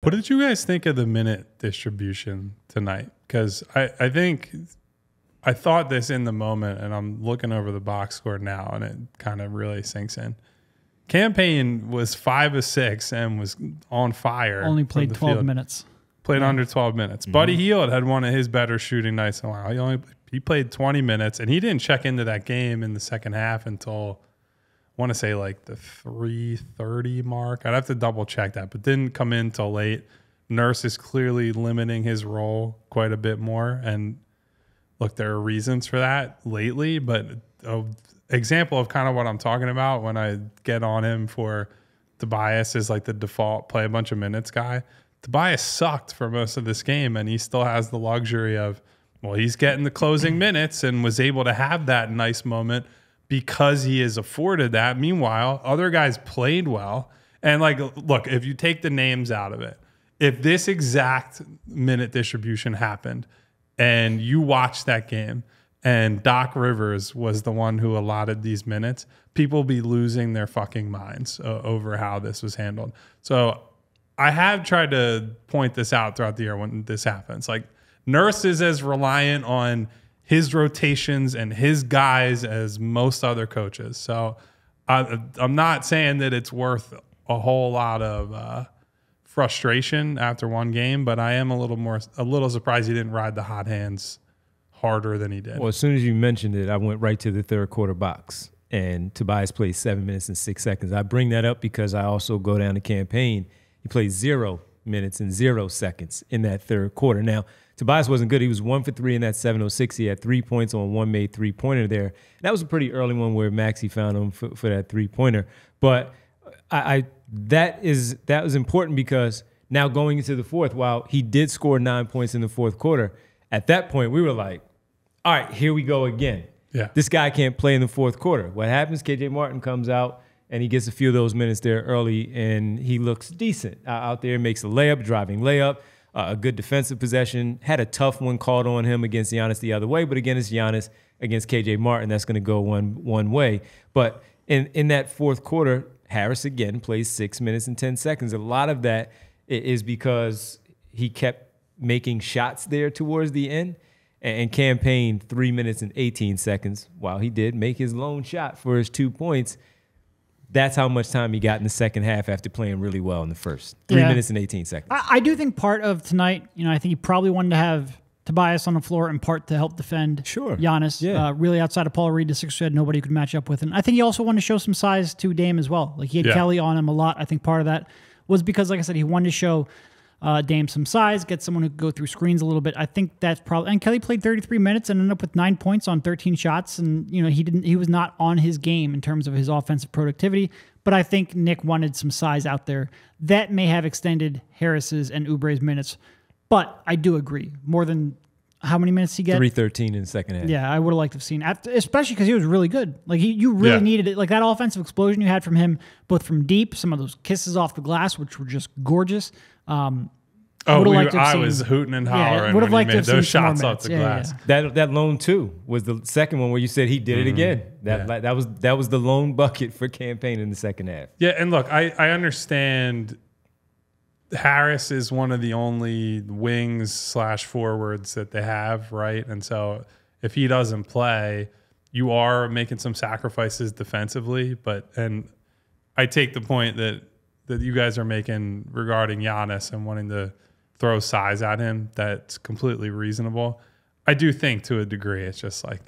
What did you guys think of the minute distribution tonight? Because I thought this in the moment, and I'm looking over the box score now, and it kind of really sinks in. Campaign was 5 of 6 and was on fire. Only played 12 minutes. Played under 12 minutes. Buddy Hield had one of his better shooting nights in a while. He played 20 minutes, and he didn't check into that game in the second half until, I want to say, like the 3:30 mark. I'd have to double check that, but didn't come in till late. Nurse is clearly limiting his role quite a bit more, and look, there are reasons for that lately, but an example of kind of what I'm talking about when I get on him for Tobias is like the default play a bunch of minutes guy. Tobias sucked for most of this game, and he still has the luxury of, well, he's getting the closing minutes and was able to have that nice moment because he is afforded that. Meanwhile, other guys played well. And like, look, if you take the names out of it, if this exact minute distribution happened and you watched that game and Doc Rivers was the one who allotted these minutes, people be losing their fucking minds over how this was handled. So I have tried to point this out throughout the year when this happens. Like, Nurse is as reliant on his rotations and his guys as most other coaches. So I'm not saying that it's worth a whole lot of frustration after one game, but I am a little surprised he didn't ride the hot hands harder than he did. Well, as soon as you mentioned it, I went right to the third quarter box, and Tobias played 7 minutes and 6 seconds. I bring that up because I also go down the campaign. He played 0 minutes and 0 seconds in that third quarter. Now, Tobias wasn't good. He was 1 for 3 in that 706. He had 3 points on one made three-pointer there. That was a pretty early one where Maxey found him for that three-pointer. But that was important because now going into the fourth, while he did score 9 points in the fourth quarter, at that point we were like, all right, here we go again. Yeah. This guy can't play in the fourth quarter. What happens, KJ Martin comes out, and he gets a few of those minutes there early, and he looks decent out there, makes a layup, driving layup, a good defensive possession, had a tough one called on him against Giannis the other way, but again, it's Giannis against KJ Martin. That's going to go one way. But in that fourth quarter, Harris again plays 6 minutes and 10 seconds. A lot of that is because he kept making shots there towards the end, and campaigned 3 minutes and 18 seconds while he did make his lone shot for his 2 points. That's how much time he got in the second half after playing really well in the first. 3 minutes and 18 seconds. I do think part of tonight, I think he probably wanted to have Tobias on the floor in part to help defend Giannis. Yeah. Really outside of Paul Reed, the Sixers had nobody who could match up with him. I think he also wanted to show some size to Dame as well. Like, he had Kelly on him a lot. I think part of that was because, like I said, he wanted to show Dame some size, get someone who could go through screens a little bit. I think that's probably, and Kelly played 33 minutes and ended up with 9 points on 13 shots. And, he was not on his game in terms of his offensive productivity. But I think Nick wanted some size out there. That may have extended Harris's and Oubre's minutes. But I do agree. More than how many minutes he get? 3:13 in the second half. Yeah, I would have liked to have seen, especially because he was really good. Like, you really needed it. Like, that offensive explosion you had from him, both from deep, some of those kisses off the glass, which were just gorgeous. I was hooting and hollering when he made those shots off the glass. Yeah. That lone two was the second one where you said he did it again. That was the lone bucket for campaign in the second half. Yeah, and look, I understand Harris is one of the only wings/forwards that they have, right? And so if he doesn't play, you are making some sacrifices defensively. And I take the point that you guys are making regarding Giannis and wanting to throw size at him. That's completely reasonable. I do think to a degree it's just like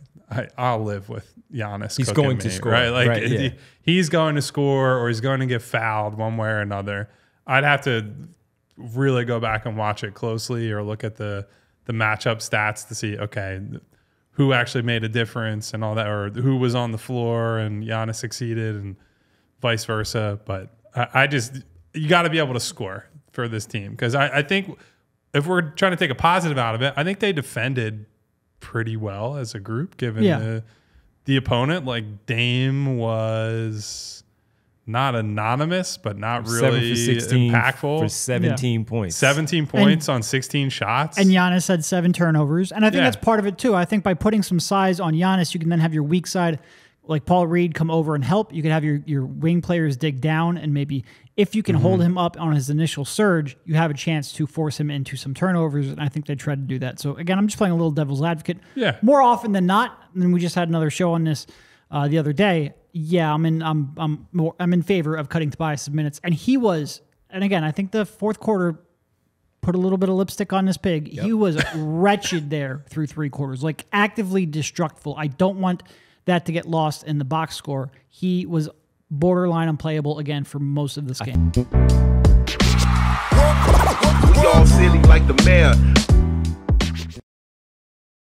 I'll live with Giannis. He's going to score, right? Like he's going to score or he's going to get fouled one way or another. I'd have to really go back and watch it closely or look at the matchup stats to see, okay, who actually made a difference and all that, or who was on the floor and Giannis succeeded and vice versa. But you got to be able to score for this team, because I think if we're trying to take a positive out of it, I think they defended pretty well as a group given the opponent. Like, Dame was not anonymous, but not really impactful. For 17 points. 17 points on 16 shots. And Giannis had 7 turnovers. And I think that's part of it too. I think by putting some size on Giannis, you can then have your weak side. like Paul Reed come over and help. You could have your wing players dig down, and maybe if you can hold him up on his initial surge, you have a chance to force him into some turnovers. And I think they tried to do that. So again, I'm just playing a little devil's advocate. Yeah. More often than not, and we just had another show on this the other day. Yeah, I'm in favor of cutting Tobias' minutes, and he was. And again, I think the fourth quarter put a little bit of lipstick on this pig. Yep. He was wretched there through 3 quarters, like actively destructful. I don't want that to get lost in the box score. He was borderline unplayable again for most of this game. We all silly like the mayor.